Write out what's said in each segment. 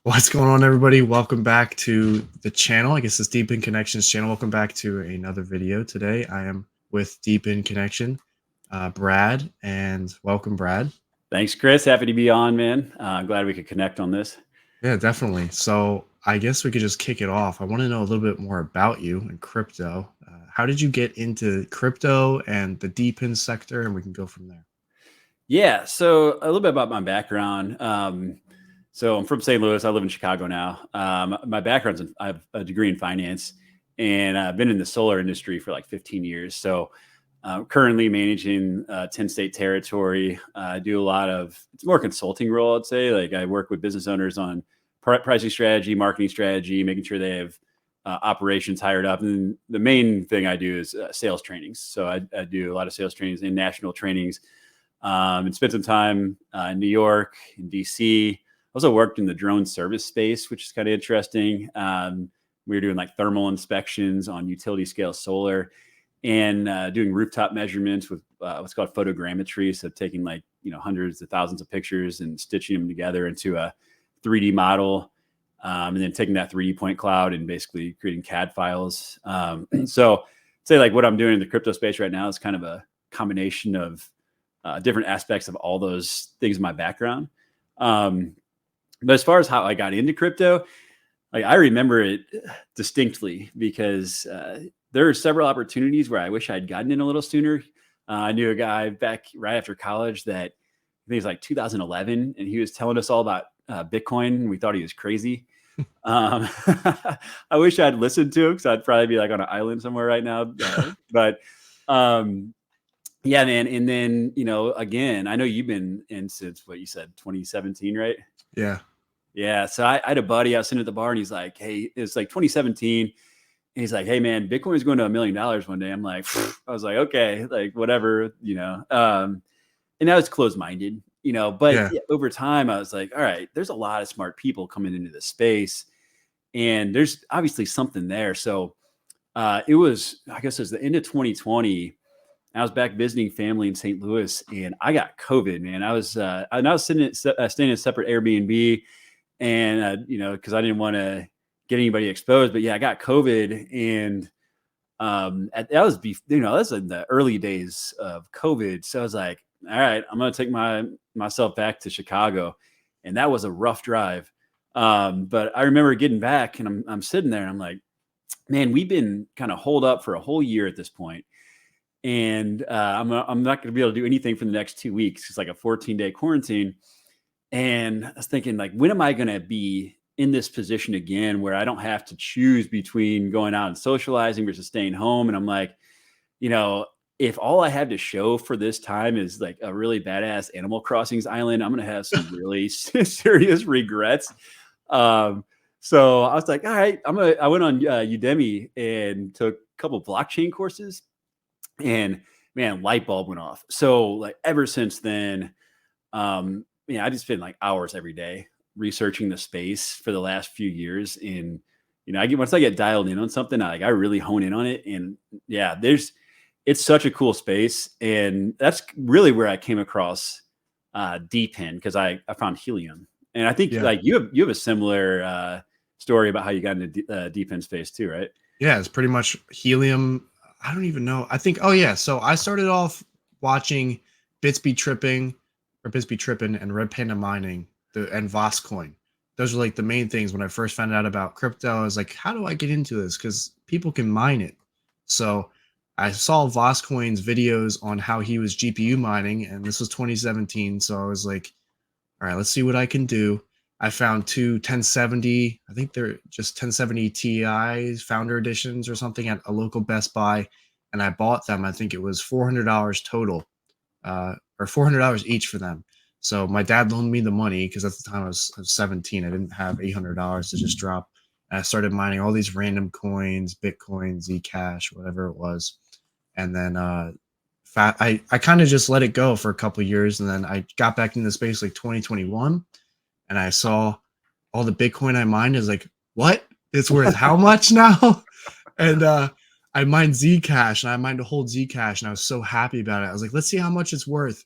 What's going on, everybody? Welcome back to the channel. I guess it's Deep in Connections channel. Welcome back to another video. Today, I am with Deep in Connection, Brad, and welcome, Brad. Thanks, Chris. Happy to be on, man. I'm glad we could connect on this. Yeah, definitely. So I guess we could just kick it off. I want to know a little bit more about you and crypto. How did you get into crypto and the DePIN sector? And we can go from there. Yeah, so a little bit about my background. So I'm from St. Louis. I live in Chicago now. My background's I have a degree in finance, and I've been in the solar industry for like 15 years. So currently managing 10-state territory. I do a lot of, it's more consulting role, I'd say. Like I work with business owners on pricing strategy, marketing strategy, making sure they have operations hired up. And the main thing I do is sales trainings. So I do a lot of sales trainings and national trainings. And spent some time in New York, in DC. Also worked in the drone service space, which is kind of interesting. We were doing like thermal inspections on utility scale solar and doing rooftop measurements with what's called photogrammetry. So taking like, hundreds of thousands of pictures and stitching them together into a 3D model. And then taking that 3D point cloud and basically creating CAD files. So say like what I'm doing in the crypto space right now is kind of a combination of different aspects of all those things in my background. But as far as how I got into crypto, like I remember it distinctly because there are several opportunities where I wish I'd gotten in a little sooner. I knew a guy back right after college that I think it was like 2011, and he was telling us all about Bitcoin. We thought he was crazy. I wish I'd listened to him because I'd probably be like on an island somewhere right now. But yeah, man. And then, again, I know you've been in since what you said, 2017, right? Yeah. Yeah. So I had a buddy, I was sitting at the bar and he's like, hey, it's like 2017. And he's like, hey man, Bitcoin is going to $1 million one day. I'm like, I was like, okay, like whatever, and I was closed-minded, but Yeah. over time I was like, all right, there's a lot of smart people coming into this space and there's obviously something there. So I guess it was the end of 2020. I was back visiting family in St. Louis and I got COVID, man. I was staying in a separate Airbnb and, cause I didn't want to get anybody exposed, but yeah, I got COVID and, that was in the early days of COVID. So I was like, all right, I'm going to take myself back to Chicago. And that was a rough drive. But I remember getting back and I'm sitting there and I'm like, man, we've been kind of holed up for a whole year at this point. And I'm not going to be able to do anything for the next 2 weeks. It's like a 14-day quarantine. And I was thinking, like, when am I going to be in this position again where I don't have to choose between going out and socializing versus staying home? And I'm like, if all I have to show for this time is like a really badass Animal Crossings island, I'm going to have some really serious regrets. So I was like, all right, I went on Udemy and took a couple of blockchain courses. And man, light bulb went off. So like ever since then, I just spend like hours every day researching the space for the last few years. And, once I get dialed in on something, I really hone in on it. And yeah, it's such a cool space. And that's really where I came across DePIN because I found helium. And I think like you have a similar story about how you got into DePIN space too, right? Yeah, it's pretty much helium. I don't even know. I think, oh yeah. So I started off watching Bitsby Tripping and Red Panda Mining and Voscoin. Those are like the main things when I first found out about crypto. I was like, how do I get into this? Because people can mine it. So I saw Voscoin's videos on how he was GPU mining, and this was 2017. So I was like, all right, let's see what I can do. I found two 1070, I think they're just 1070 Ti's founder editions or something at a local Best Buy. And I bought them. I think it was $400 total, or $400 each for them. So my dad loaned me the money because at the time I was 17. I didn't have $800 to just drop. And I started mining all these random coins, Bitcoin, Zcash, whatever it was. And then I kind of just let it go for a couple of years. And then I got back into the space like 2021. And I saw all the Bitcoin I mined is like, what? It's worth how much now? And I mined Zcash and I mined a whole Zcash and I was so happy about it. I was like, let's see how much it's worth.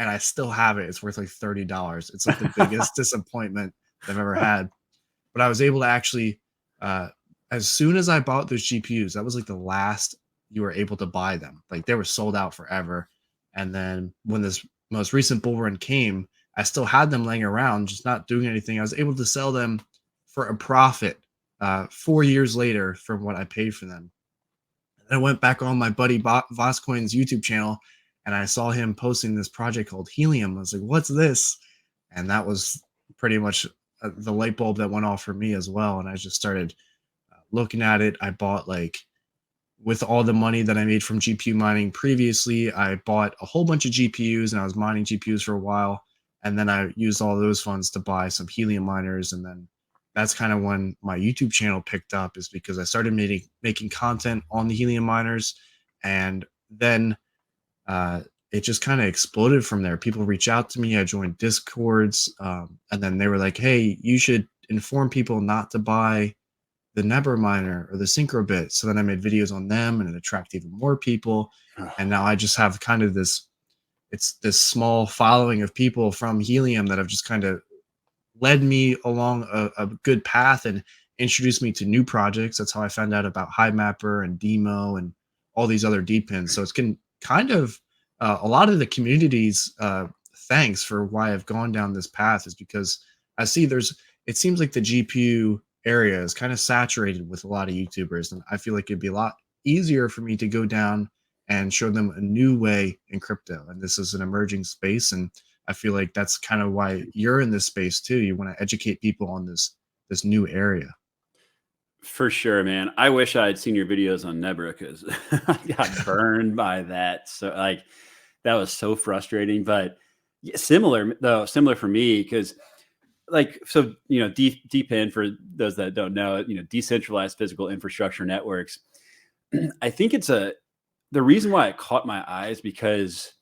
And I still have it. It's worth like $30. It's like the biggest disappointment I've ever had. but I was able to actually, as soon as I bought those GPUs, that was like the last you were able to buy them. Like they were sold out forever. And then when this most recent bull run came, I still had them laying around, just not doing anything. I was able to sell them for a profit 4 years later from what I paid for them. And I went back on my buddy Voscoin's YouTube channel and I saw him posting this project called Helium. I was like, what's this? And that was pretty much the light bulb that went off for me as well. And I just started looking at it. I bought like, with all the money that I made from GPU mining previously, I bought a whole bunch of GPUs and I was mining GPUs for a while. And then I used all those funds to buy some helium miners. And then that's kind of when my YouTube channel picked up, is because I started making content on the helium miners. And then it just kind of exploded from there. People reach out to me. I joined Discords. And then they were like, hey, you should inform people not to buy the Nebra miner or the Syncrobit. So then I made videos on them and it attracted even more people. And now I just have kind of this small following of people from Helium that have just kind of led me along a good path and introduced me to new projects. That's how I found out about Hivemapper and Demo and all these other DePINs. So it's kind of a lot of the community's thanks for why I've gone down this path is because I see it seems like the GPU area is kind of saturated with a lot of YouTubers. And I feel like it'd be a lot easier for me to go down and show them a new way in crypto. And this is an emerging space. And I feel like that's kind of why you're in this space too. You want to educate people on this new area. For sure, man. I wish I had seen your videos on Nebra because I got burned by that. So like that was so frustrating. But yeah, similar for me because like, so, DePIN, for those that don't know, decentralized physical infrastructure networks. I think the reason why it caught my eyes because,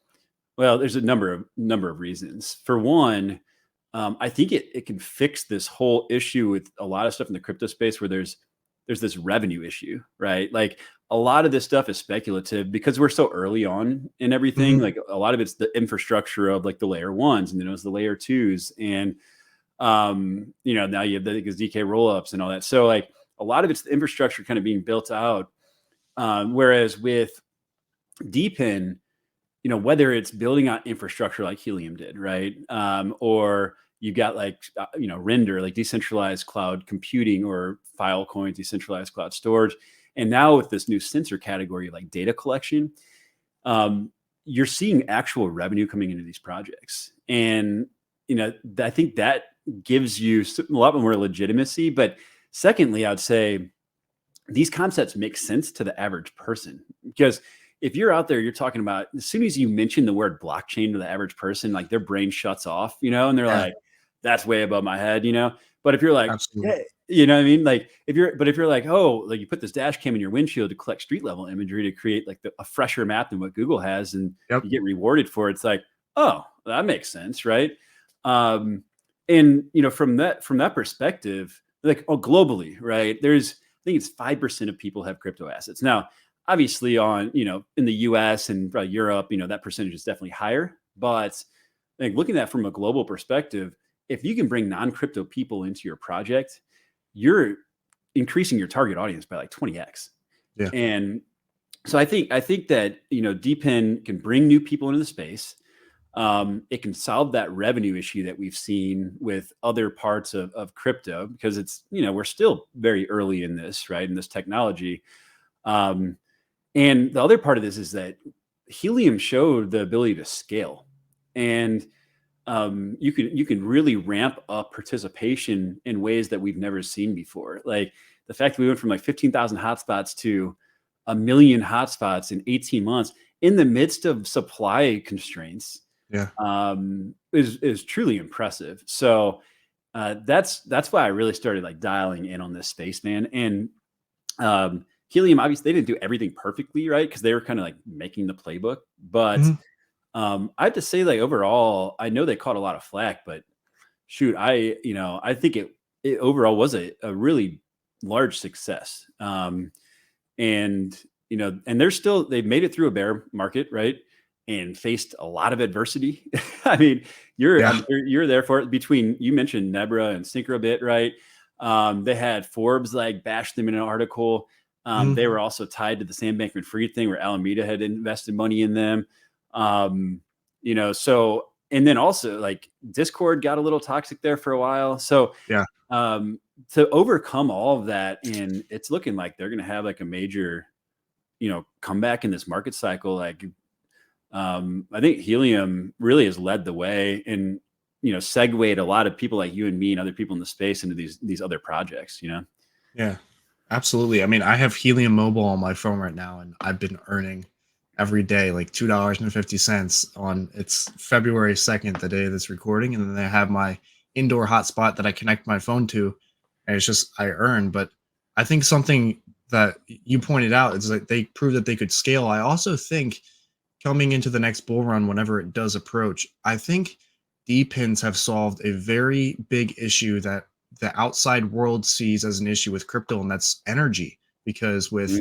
well, there's a number of reasons. For one, I think it can fix this whole issue with a lot of stuff in the crypto space where there's this revenue issue, right? Like a lot of this stuff is speculative because we're so early on in everything. Mm-hmm. Like a lot of it's the infrastructure of like the layer ones and then it was the layer twos and now you have the ZK rollups and all that. So like a lot of it's the infrastructure kind of being built out. Whereas with DePIN, whether it's building out infrastructure like Helium did, right? Or you've got like, Render, like decentralized cloud computing or Filecoin, decentralized cloud storage. And now with this new sensor category, like data collection, you're seeing actual revenue coming into these projects. And, I think that gives you a lot more legitimacy. But secondly, I'd say these concepts make sense to the average person because if you're out there, you're talking about as soon as you mention the word blockchain to the average person, like their brain shuts off, and they're like, that's way above my head, But if you're like, hey, you know what I mean? Like if you're like, oh, like you put this dash cam in your windshield to collect street level imagery to create like a fresher map than what Google has and you get rewarded for it. It's like, oh, that makes sense. Right. And from that perspective, like globally, right? I think it's 5% of people have crypto assets. Now, obviously in the US and Europe, that percentage is definitely higher. But like looking at that from a global perspective, if you can bring non-crypto people into your project, you're increasing your target audience by like 20x. Yeah. And so I think that, DePIN can bring new people into the space. It can solve that revenue issue that we've seen with other parts of crypto because it's, we're still very early in this, right? In this technology. And the other part of this is that Helium showed the ability to scale and you can really ramp up participation in ways that we've never seen before. Like the fact that we went from like 15,000 hotspots to 1 million hotspots in 18 months in the midst of supply constraints is truly impressive. So that's why I really started like dialing in on this space, man. And Helium, obviously, they didn't do everything perfectly, right? Because they were kind of like making the playbook. But I have to say, like overall, I know they caught a lot of flack, but shoot, I think it overall was a really large success. And they've made it through a bear market, right? And faced a lot of adversity. I mean, you're there for it. Between you mentioned Nebra and Syncrobit, right? They had Forbes like bash them in an article. They were also tied to the Sam Bankman-Fried thing where Alameda had invested money in them. So, and then also like Discord got a little toxic there for a while. So Yeah. To overcome all of that, and it's looking like they're going to have like a major, comeback in this market cycle. Like, I think Helium really has led the way and, segued a lot of people like you and me and other people in the space into these other projects, Yeah, absolutely. I mean, I have Helium Mobile on my phone right now, and I've been earning every day like $2.50 on it's February 2nd, the day of this recording. And then I have my indoor hotspot that I connect my phone to, and it's just I earn. But I think something that you pointed out is that they proved that they could scale. I also think coming into the next bull run, whenever it does approach, I think DPINs have solved a very big issue that the outside world sees as an issue with crypto, and that's energy. Because with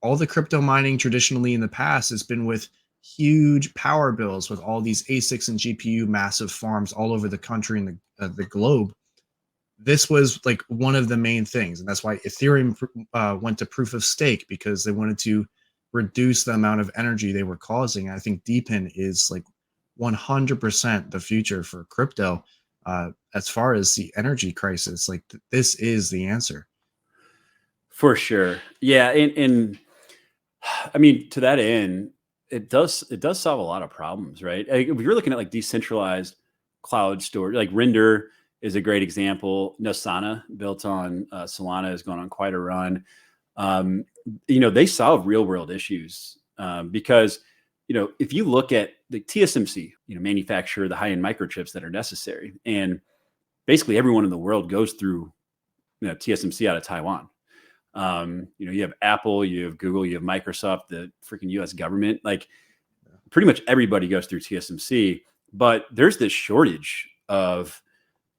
all the crypto mining traditionally in the past, it's been with huge power bills, with all these ASICs and GPU massive farms all over the country and the globe. This was like one of the main things, and that's why Ethereum went to proof of stake, because they wanted to reduce the amount of energy they were causing. I think DePIN is like 100% the future for crypto. As far as the energy crisis, like this is the answer. For sure. Yeah. And I mean, to that end, it does solve a lot of problems, right? Like, if you're looking at like decentralized cloud storage, like Render is a great example. Nosana, built on Solana, has gone on quite a run. They solve real world issues because, if you look at the TSMC, manufacture the high end microchips that are necessary, and basically everyone in the world goes through, TSMC out of Taiwan. You have Apple, you have Google, you have Microsoft, the freaking US government, like pretty much everybody goes through TSMC, but there's this shortage of,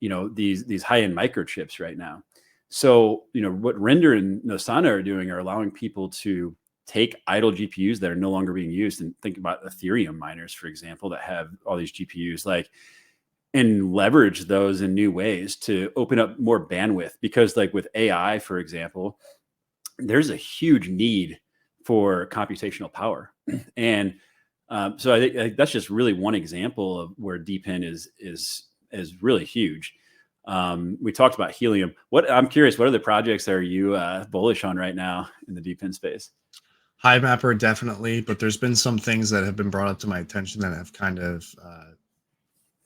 these high-end microchips right now. So, what Render and Nosana are doing are allowing people to take idle GPUs that are no longer being used, and think about Ethereum miners, for example, that have all these GPUs, like, and leverage those in new ways to open up more bandwidth. Because like with AI, for example, there's a huge need for computational power. And so I think that's just really one example of where DePIN is really huge. We talked about Helium. I'm curious, what other projects are you bullish on right now in the DePIN space? Hivemapper, definitely, but there's been some things that have been brought up to my attention that have kind of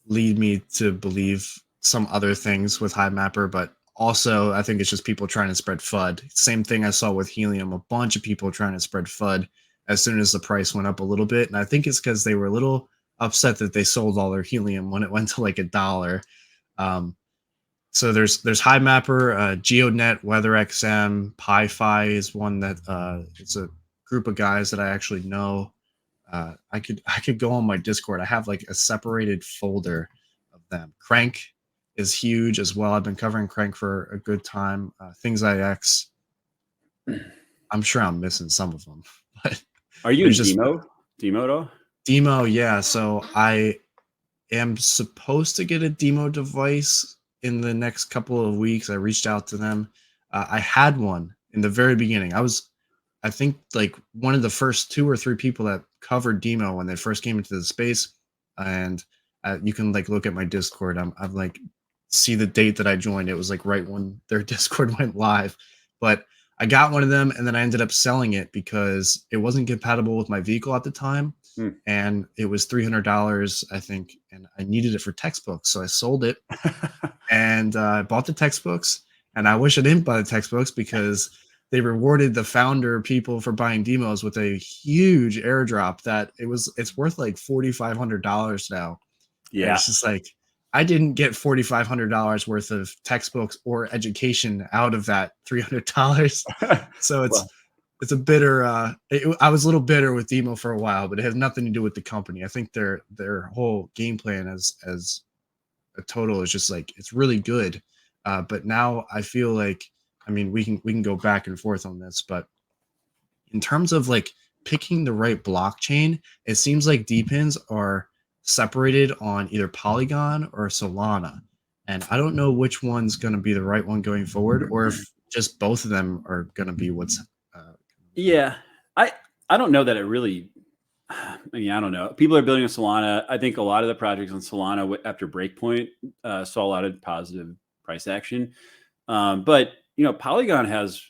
lead me to believe some other things with Hivemapper, but also I think it's just people trying to spread FUD. Same thing I saw with Helium, a bunch of people trying to spread FUD as soon as the price went up a little bit. And I think it's because they were a little upset that they sold all their Helium when it went to like $1. So there's Hivemapper, GeoNet, WeatherXM, PiFi is one that it's a group of guys that I actually know. I could go on my Discord. I have like a separated folder of them. Crank is huge as well. I've been covering Crank for a good time. Things IX. I'm sure I'm missing some of them, but are you in just Demo at all? Demo, yeah. So I am supposed to get a demo device in the next couple of weeks. I reached out to them. I had one in the very beginning. I think like one of the first 2 or 3 people that covered Demo when they first came into the space. And you can like look at my Discord. I'm like, see the date that I joined. It was like right when their Discord went live. But I got one of them, and then I ended up selling it because it wasn't compatible with my vehicle at the time. And it was $300, I think, and I needed it for textbooks. So I sold it and I bought the textbooks. And I wish I didn't buy the textbooks because they rewarded the founder people for buying demos with a huge airdrop that it's worth like $4,500 now. Yeah. And it's just like, I didn't get $4,500 worth of textbooks or education out of that $300. So it's a bitter, I was a little bitter with Demo for a while, but it has nothing to do with the company. I think their whole game plan as a total is just like, it's really good. But now I feel like, I mean, we can go back and forth on this, but in terms of like picking the right blockchain, it seems like DPINs are separated on either Polygon or Solana. and I don't know which one's going to be the right one going forward, or if just both of them are going to be what's. Yeah, I I don't know that it really. I mean, I don't know. People are building on Solana. I think a lot of the projects on Solana after Breakpoint saw a lot of positive price action. But Polygon has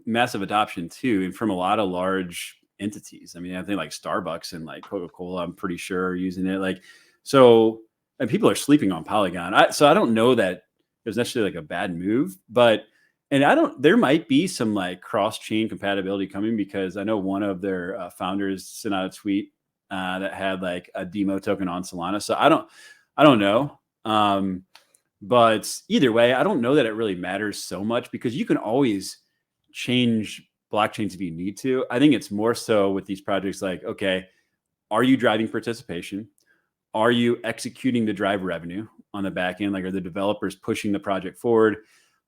massive adoption too, and from a lot of large entities. I mean, I think like Starbucks and like Coca-Cola, I'm pretty sure are using it. Like, so, and people are sleeping on Polygon. So I don't know that it was necessarily like a bad move, but and I don't. There might be some like cross-chain compatibility coming because I know one of their founders sent out a tweet that had like a demo token on Solana. So I don't know. But either way, I don't know that it really matters so much because you can always change blockchains if you need to. I think it's more so with these projects like, okay, are you driving participation? Are you executing to drive revenue on the back end? Like, are the developers pushing the project forward?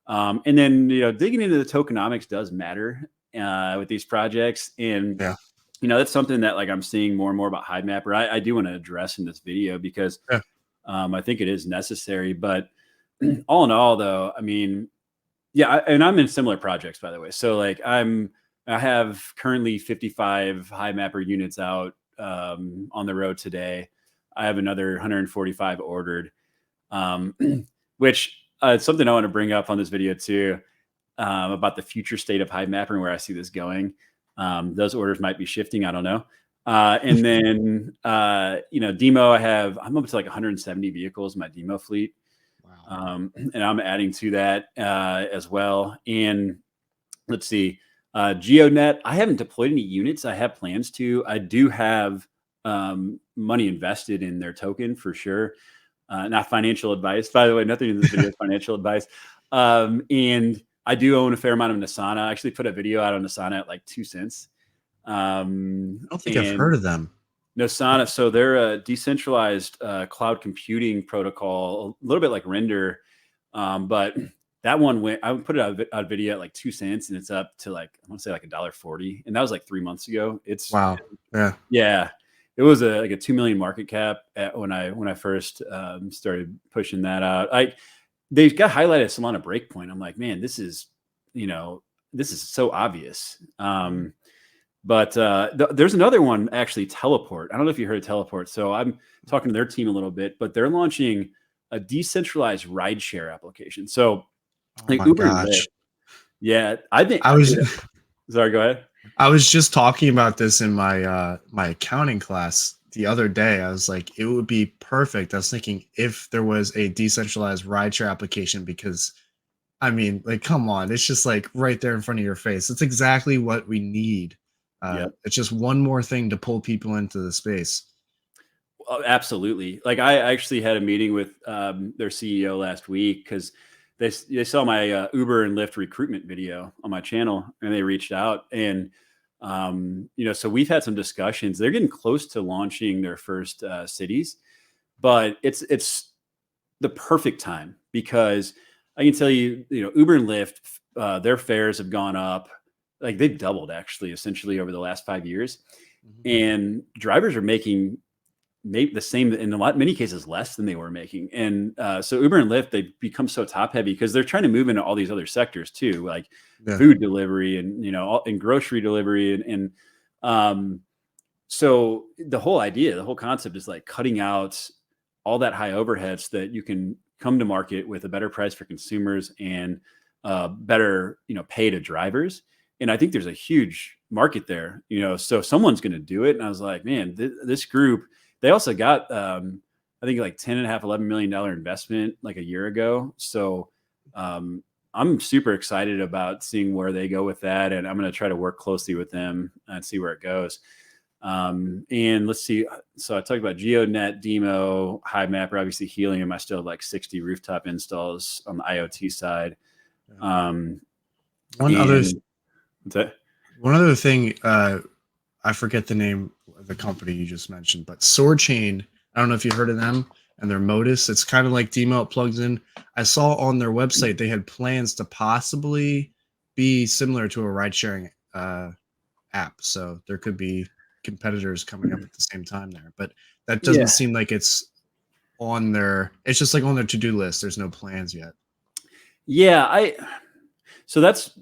And then, digging into the tokenomics does matter with these projects. And, Yeah. that's something that like I'm seeing more and more about Hivemapper. I do want to address in this video because Yeah. I think it is necessary. But all in all, though, I mean, yeah, and I'm in similar projects, by the way. So like I have currently 55 Hivemapper units out on the road today. I have another 145 ordered, which it's something I want to bring up on this video too, about the future state of Hivemapper and where I see this going. Those orders might be shifting. I don't know. And then, demo, I'm up to like 170 vehicles in my demo fleet. Wow. And I'm adding to that as well. And let's see, GeoNet, I haven't deployed any units. I have plans to. I do have money invested in their token for sure. Not financial advice, by the way. Nothing in this video is financial advice. And I do own a fair amount of Nasana. I actually put a video out on Nasana at like 2 cents. I don't think I've heard of them. Nosana, so they're a decentralized cloud computing protocol, a little bit like Render, but that one I put it out a video at like 2 cents, and it's up to like I want to say like $1.40, and that was like 3 months ago. Wow. Yeah, it was like a 2 million market cap when I first started pushing that out. They got highlighted as Solana Breakpoint. I'm like, man, this is so obvious. But there's another one, actually, Teleport. I don't know if you heard of Teleport. So I'm talking to their team a little bit, but they're launching a decentralized rideshare application. So like Uber and Lyft. Yeah, I think sorry, go ahead. I was just talking about this in my my accounting class the other day. I was like, it would be perfect. I was thinking if there was a decentralized rideshare application, because I mean, like, come on, it's just like right there in front of your face. It's exactly what we need. It's just one more thing to pull people into the space. Absolutely. Like I actually had a meeting with their CEO last week because they saw my Uber and Lyft recruitment video on my channel, and they reached out. And so we've had some discussions. They're getting close to launching their first cities, but it's the perfect time because I can tell you, Uber and Lyft, their fares have gone up. Like they've doubled actually, essentially over the last 5 years, and drivers are making maybe the same in many cases less than they were making. And so Uber and Lyft, they've become so top heavy because they're trying to move into all these other sectors too, like food delivery and and grocery delivery and so the whole concept is like cutting out all that high overhead so that you can come to market with a better price for consumers and better pay to drivers. And I think there's a huge market there, so someone's going to do it. And I was like, man, this group, they also got, I think like $10.5–11 million investment like a year ago. So I'm super excited about seeing where they go with that. And I'm going to try to work closely with them and see where it goes. And let's see. So I talked about GeoNet, Demo, Hivemapper, obviously Helium. I still have like 60 rooftop installs on the IoT side. One other thing, I forget the name of the company you just mentioned, but SwordChain, I don't know if you heard of them and their Modus. It's kind of like Demo, it plugs in. I saw on their website they had plans to possibly be similar to a ride sharing app. So there could be competitors coming up at the same time there, but that doesn't seem like it's on their, it's just like on their to-do list. There's no plans yet. Yeah, so that's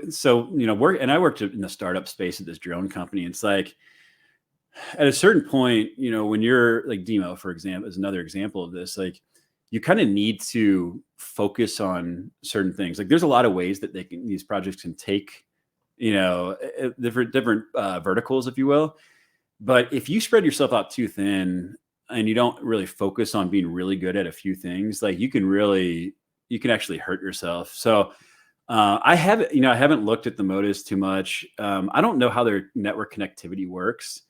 so I worked in the startup space at this drone company. It's like at a certain point, when you're like Demo, for example, is another example of this, like you kind of need to focus on certain things. Like there's a lot of ways that these projects can take, different verticals, if you will. But if you spread yourself out too thin and you don't really focus on being really good at a few things, like you can actually hurt yourself. So I haven't looked at the Modus too much. I don't know how their network connectivity works.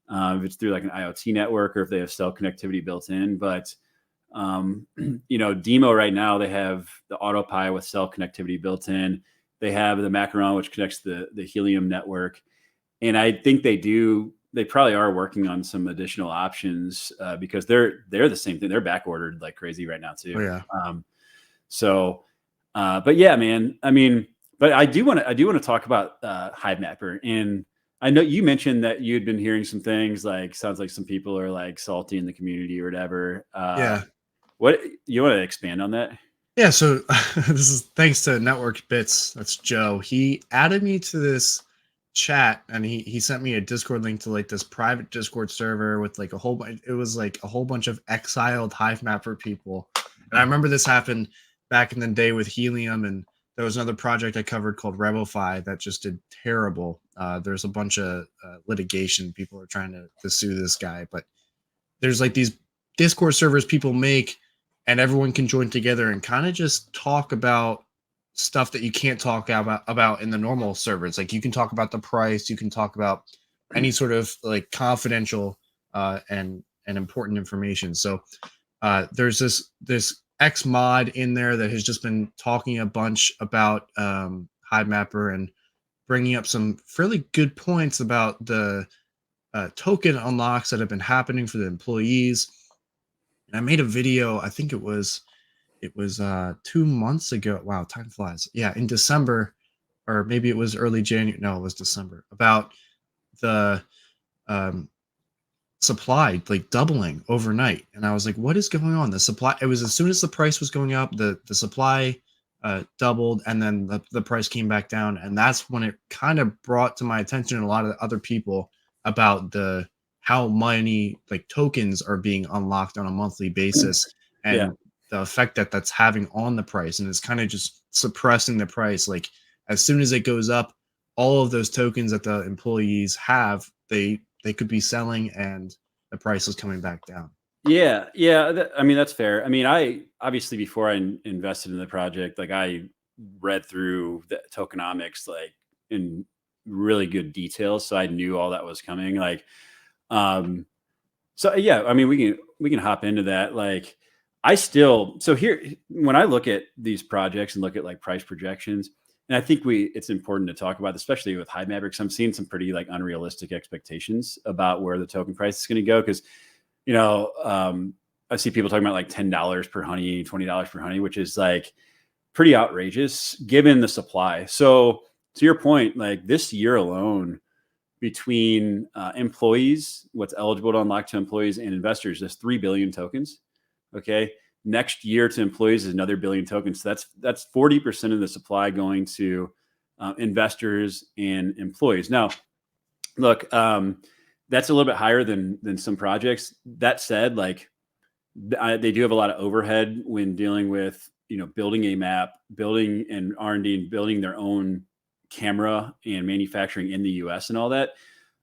If it's through like an IoT network or if they have cell connectivity built in, but Demo right now, they have the AutoPi with cell connectivity built in. They have the Macaron, which connects the Helium network. And I think they probably are working on some additional options because they're the same thing. They're back ordered like crazy right now too. Oh yeah. But yeah, man, I mean, but I do want to talk about Hivemapper. And I know you mentioned that you'd been hearing some things like, sounds like some people are like salty in the community or whatever. Yeah. What you want to expand on that? Yeah, so this is thanks to Network Bits. That's Joe. He added me to this chat and he sent me a Discord link to like this private Discord server with like a whole bunch. It was like a whole bunch of exiled Hivemapper people. And I remember this happened back in the day with Helium, and there was another project I covered called Rebelfi that just did terrible. There's a bunch of litigation. People are trying to sue this guy, but there's like these Discord servers people make, and everyone can join together and kind of just talk about stuff that you can't talk about in the normal servers. Like you can talk about the price, you can talk about any sort of like confidential and important information. So there's this X mod in there that has just been talking a bunch about Hivemapper and bringing up some fairly good points about the token unlocks that have been happening for the employees. And I made a video, I think it was 2 months ago. Wow, time flies. Yeah, in December, or maybe it was early January. No, it was December, about the supply like doubling overnight. And I was like, what is going on? The supply, it was as soon as the price was going up, the supply doubled, and then the price came back down. And that's when it kind of brought to my attention and a lot of the other people about how many like tokens are being unlocked on a monthly basis, and the effect that that's having on the price. And it's kind of just suppressing the price. Like as soon as it goes up, all of those tokens that the employees have, they could be selling, and the price is coming back down. Yeah. I mean, that's fair. I mean, I obviously before I invested in the project, like I read through the tokenomics like in really good detail, so I knew all that was coming. Like, so yeah, I mean, we can hop into that. Like, so here when I look at these projects and look at like price projections, and I think it's important to talk about, especially with Hivemapper, because I'm seeing some pretty like unrealistic expectations about where the token price is going to go. Because I see people talking about like $10 per honey, $20 per honey, which is like pretty outrageous given the supply. So to your point, like this year alone, between employees, what's eligible to unlock to employees and investors, there's 3 billion tokens. Okay. Next year to employees is another billion tokens. So that's 40% of the supply going to investors and employees. Now, look, that's a little bit higher than some projects. That said, like they do have a lot of overhead when dealing with building a map, building and R&D, and building their own camera and manufacturing in the US and all that.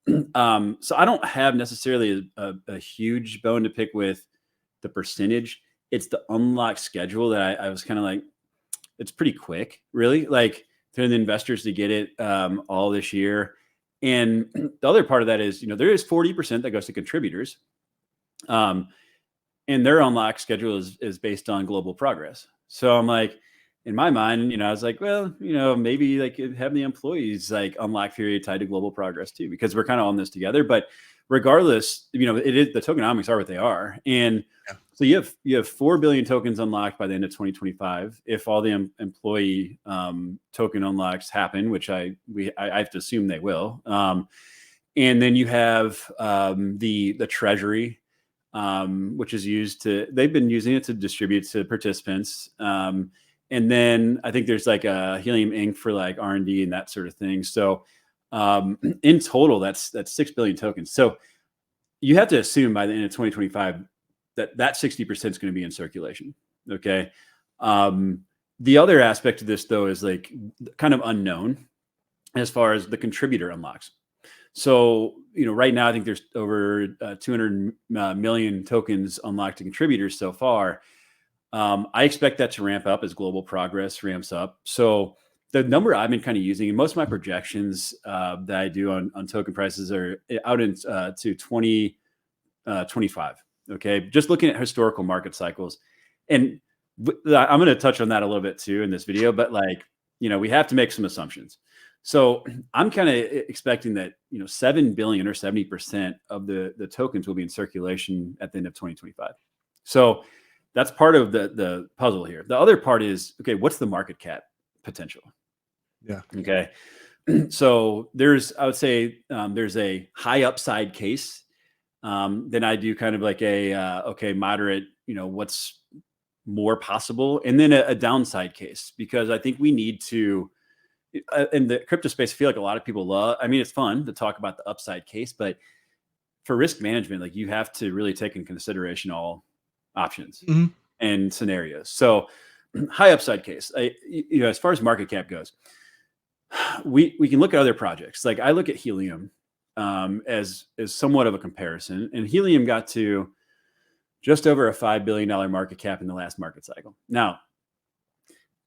So I don't have necessarily a huge bone to pick with the percentage. It's the unlock schedule that I was kind of like, it's pretty quick, really, like for the investors to get it all this year. And the other part of that is, there is 40% that goes to contributors. And their unlock schedule is based on global progress. So I'm like, in my mind, I was like, well, maybe like have the employees like unlock period tied to global progress too, because we're kind of on this together. But regardless, it is, the tokenomics are what they are. And so you have 4 billion tokens unlocked by the end of 2025 if all the employee token unlocks happen, which I have to assume they will. And then you have the treasury which is they've been using it to distribute to participants. And then I think there's like a Helium Inc. for like R&D and that sort of thing. So in total, that's 6 billion tokens. So you have to assume by the end of 2025 that 60% is going to be in circulation. Okay. The other aspect of this, though, is like kind of unknown as far as the contributor unlocks. So, right now, I think there's over 200 million tokens unlocked to contributors so far. I expect that to ramp up as global progress ramps up. So the number I've been kind of using, and most of my projections that I do on token prices are out into 2025. Okay. Just looking at historical market cycles. And I'm going to touch on that a little bit too in this video, but we have to make some assumptions. So I'm kind of expecting that, 7 billion or 70% of the tokens will be in circulation at the end of 2025. So that's part of the puzzle here. The other part is, okay, what's the market cap potential? Yeah. Okay. So I would say there's a high upside case. Then I do kind of like a, moderate, what's more possible. And then a downside case, because I think we need to, in the crypto space, I feel like a lot of people it's fun to talk about the upside case, but for risk management, like you have to really take in consideration all options and scenarios. So high upside case, as far as market cap goes, we can look at other projects. Like I look at Helium as somewhat of a comparison, and Helium got to just over a $5 billion market cap in the last market cycle. Now,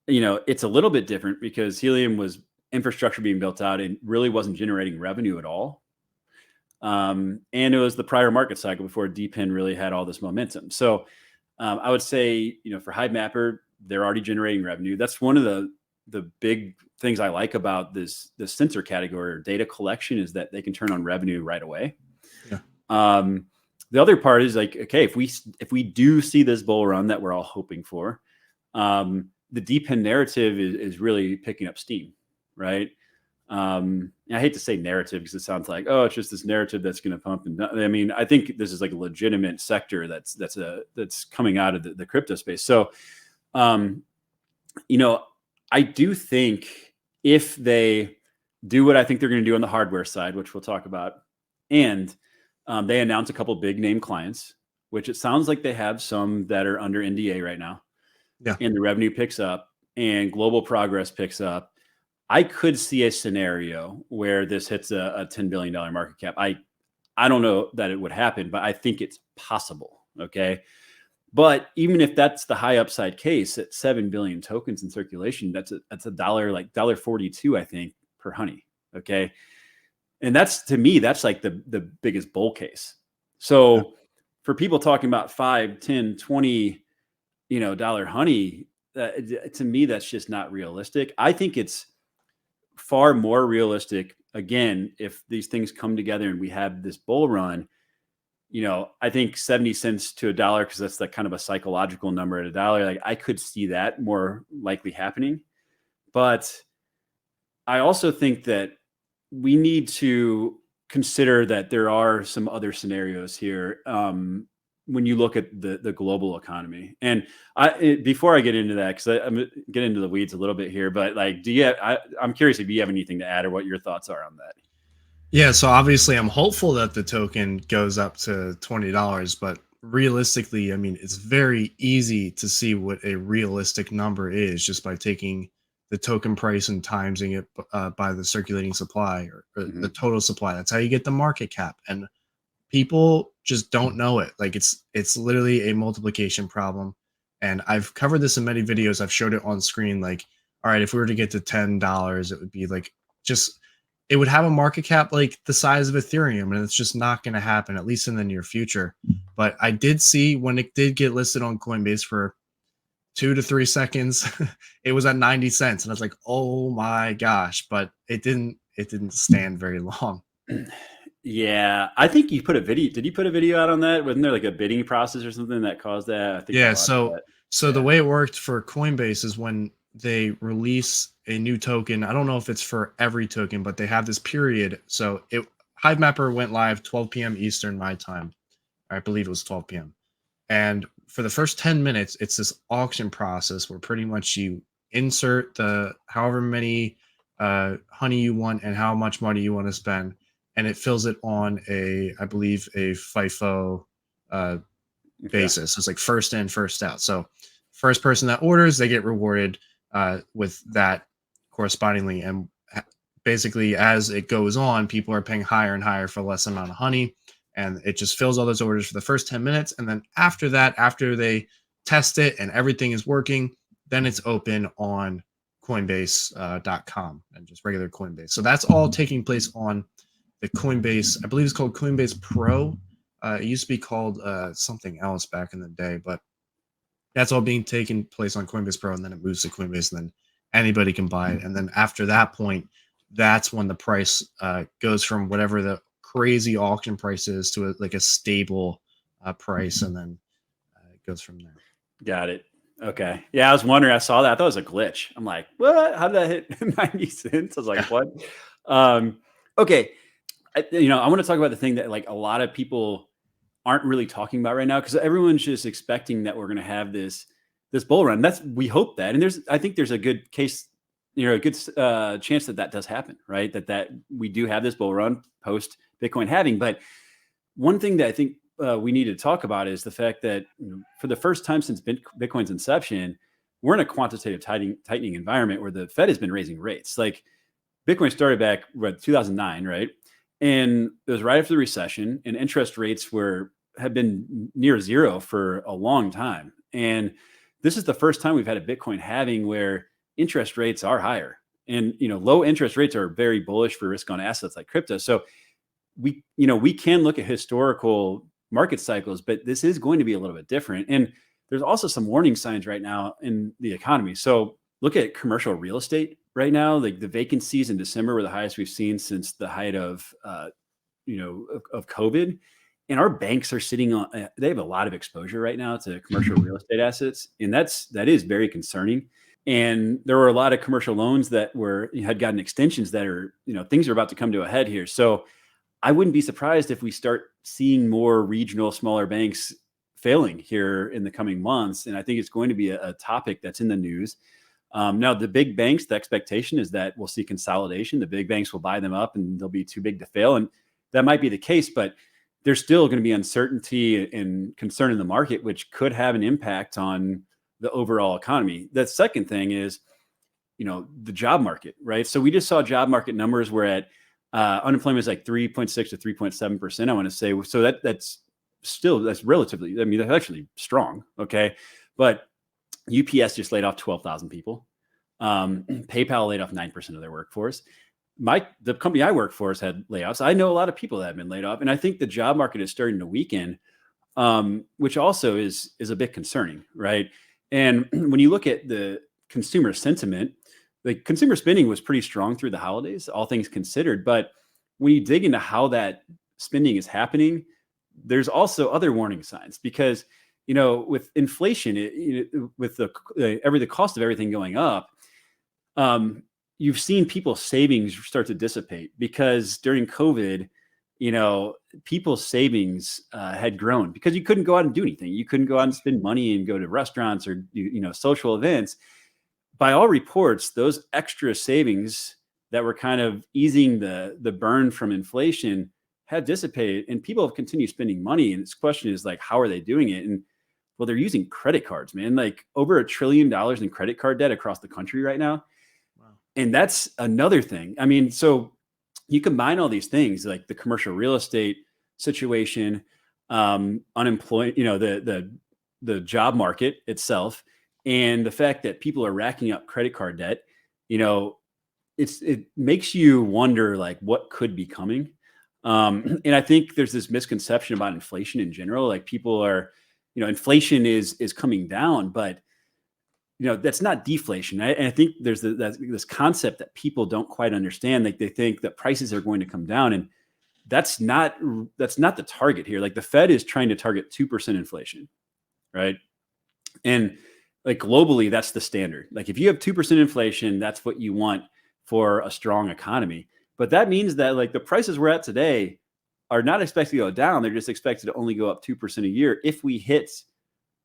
it's a little bit different because Helium was infrastructure being built out and really wasn't generating revenue at all. And it was the prior market cycle before DePIN really had all this momentum. So I would say, for Hivemapper, they're already generating revenue. That's one of the big things I like about this sensor category or data collection is that they can turn on revenue right away. Yeah. The other part is like, okay, if we do see this bull run that we're all hoping for, the DePIN narrative is really picking up steam, right? I hate to say narrative because it sounds like, oh, it's just this narrative that's going to pump. And I think this is like a legitimate sector that's coming out of the crypto space. So, I do think if they do what I think they're going to do on the hardware side, which we'll talk about, and they announce a couple big name clients, which it sounds like they have some that are under NDA right now. Yeah. And the revenue picks up and global progress picks up. I could see a scenario where this hits a $10 billion market cap. I don't know that it would happen, but I think it's possible. Okay. But even if that's the high upside case at 7 billion tokens in circulation, that's a dollar, like $1.42, I think, per honey. Okay. And that's, to me, that's like the biggest bull case. So for people talking about 5, 10, 20, dollar honey, to me, that's just not realistic. I think it's far more realistic, again, if these things come together and we have this bull run, I think 70 cents to $1, because that's like kind of a psychological number at $1. Like I could see that more likely happening. But I also think that we need to consider that there are some other scenarios here when you look at the global economy. And before I get into that, because I'm get into the weeds a little bit here, but like, I'm curious if you have anything to add or what your thoughts are on that. Yeah, so obviously I'm hopeful that the token goes up to $20, but realistically, it's very easy to see what a realistic number is just by taking the token price and timesing it by the circulating supply or the total supply. That's how you get the market cap. And people just don't know it. Like it's literally a multiplication problem. And I've covered this in many videos. I've showed it on screen. Like, all right, if we were to get to $10, it would be like it would have a market cap like the size of Ethereum, and it's just not going to happen, at least in the near future. But I did see when it did get listed on Coinbase for 2 to 3 seconds, it was at 90 cents. And I was like, oh my gosh, but it didn't stand very long. Yeah, I think you put a video. Did you put a video out on that? Wasn't there like a bidding process or something that caused that? I think yeah. So the way it worked for Coinbase is when they release a new token. I don't know if it's for every token, but they have this period. So Hivemapper went live 12 p.m. Eastern my time. I believe it was 12 p.m. And for the first 10 minutes, it's this auction process where pretty much you insert the however many honey you want and how much money you want to spend, and it fills it on I believe, a FIFO uh, Okay. basis. So it's like first in, first out. So first person that orders, they get rewarded with that correspondingly. And basically, as it goes on, people are paying higher and higher for less amount of honey, and it just fills all those orders for the first 10 minutes. And then after that, after they test it and everything is working, then it's open on Coinbase.com and just regular Coinbase. So that's all taking place on the Coinbase. I believe it's called Coinbase Pro. It used to be called something else back in the day, but that's all being taken place on Coinbase Pro, and then it moves to Coinbase, and then anybody can buy it. And then after that point, that's when the price goes from whatever the crazy auction price is to like a stable price, and then it goes from there. Got it. Okay. Yeah, I was wondering. I saw that. I thought it was a glitch. I'm like, what? How did that hit 90 cents? I was like, what? Okay. I want to talk about the thing that like a lot of people aren't really talking about right now, because everyone's just expecting that we're going to have this bull run. We hope that, and I think there's a good case, a good chance that does happen, right? That we do have this bull run post Bitcoin halving. But one thing that I think we need to talk about is the fact that for the first time since Bitcoin's inception, we're in a quantitative tightening environment where the Fed has been raising rates. Like Bitcoin started back in 2009, right? And it was right after the recession, and interest rates had been near zero for a long time. And this is the first time we've had a Bitcoin halving where interest rates are higher. And low interest rates are very bullish for risk on assets like crypto. So we can look at historical market cycles, but this is going to be a little bit different. And there's also some warning signs right now in the economy. So look at commercial real estate right now. Like the vacancies in December were the highest we've seen since the height of COVID. And our banks are sitting on, they have a lot of exposure right now to commercial real estate assets. And that is very concerning. And there were a lot of commercial loans that had gotten extensions that are, things are about to come to a head here. So I wouldn't be surprised if we start seeing more regional, smaller banks failing here in the coming months. And I think it's going to be a topic that's in the news. Now, the big banks, the expectation is that we'll see consolidation. The big banks will buy them up and they'll be too big to fail. And that might be the case, but there's still going to be uncertainty and concern in the market, which could have an impact on the overall economy. The second thing is, the job market, right? So we just saw job market numbers where at unemployment is like 3.6 to 3.7%, I want to say. So that's relatively, that's actually strong. Okay. But UPS just laid off 12,000 people. PayPal laid off 9% of their workforce. The company I work for has had layoffs. I know a lot of people that have been laid off, and I think the job market is starting to weaken, which also is a bit concerning, right? And when you look at the consumer sentiment, the consumer spending was pretty strong through the holidays, all things considered. But when you dig into how that spending is happening, there's also other warning signs, because with inflation, with the cost of everything going up, you've seen people's savings start to dissipate, because during COVID, people's savings had grown because you couldn't go out and do anything. You couldn't go out and spend money and go to restaurants or social events. By all reports, those extra savings that were kind of easing the burn from inflation have dissipated, and people have continued spending money. And this question is like, how are they doing it? And well, they're using credit cards, man. Like over $1 trillion in credit card debt across the country right now. Wow. And that's another thing. I mean, so you combine all these things, like the commercial real estate situation, unemployment, the job market itself, and the fact that people are racking up credit card debt, it makes you wonder like what could be coming. And I think there's this misconception about inflation in general. Like people are, inflation is coming down, but that's not deflation. And I think there's this concept that people don't quite understand. Like they think that prices are going to come down, and that's not the target here. Like the Fed is trying to target 2% inflation, right? And like globally, that's the standard. Like if you have 2% inflation, that's what you want for a strong economy. But that means that like the prices we're at today are not expected to go down. They're just expected to only go up 2% a year if we hit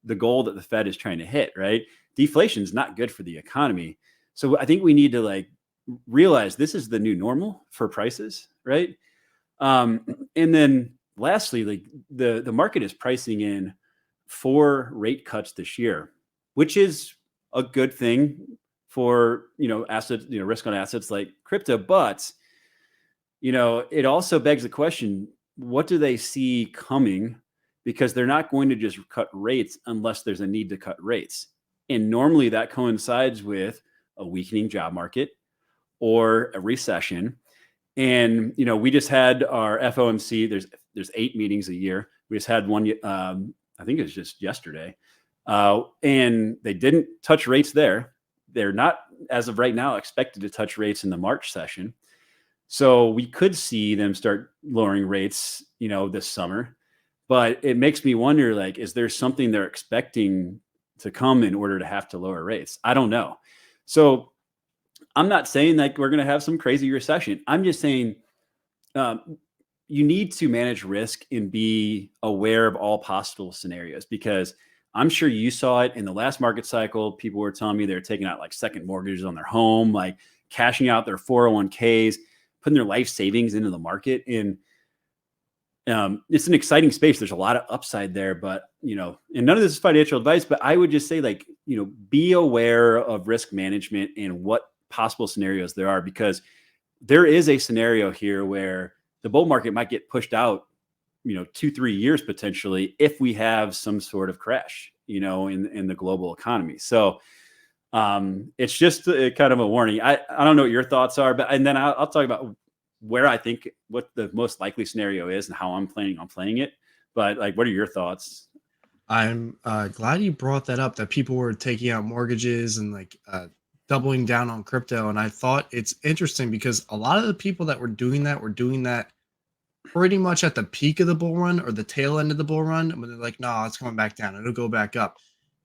the goal that the Fed is trying to hit, right? Deflation is not good for the economy. So I think we need to like realize this is the new normal for prices, right? And then lastly, like the market is pricing in 4 rate cuts this year, which is a good thing for, assets, risk on assets like crypto. But, it also begs the question, what do they see coming? Because they're not going to just cut rates unless there's a need to cut rates. And normally that coincides with a weakening job market or a recession. And, we just had our FOMC. There's 8 meetings a year. We just had one, I think it was just yesterday. And they didn't touch rates there. They're not, as of right now, expected to touch rates in the March session. So we could see them start lowering rates, this summer. But it makes me wonder, like, is there something they're expecting to come in order to have to lower rates? I don't know. So I'm not saying that we're going to have some crazy recession. I'm just saying you need to manage risk and be aware of all possible scenarios, because I'm sure you saw it in the last market cycle. People were telling me they're taking out like second mortgages on their home, like cashing out their 401ks, putting their life savings into the market. And it's an exciting space. There's a lot of upside there, but, and none of this is financial advice, but I would just say, like, be aware of risk management and what possible scenarios there are, because there is a scenario here where the bull market might get pushed out, 2-3 years potentially, if we have some sort of crash, in the global economy. So it's just kind of a warning. I don't know what your thoughts are, and then I'll talk about where I think what the most likely scenario is and how I'm planning on playing it. But like, what are your thoughts? I'm glad you brought that up, that people were taking out mortgages and like doubling down on crypto. And I thought it's interesting because a lot of the people that were doing that pretty much at the peak of the bull run or the tail end of the bull run. When they're like, no, it's coming back down, it'll go back up.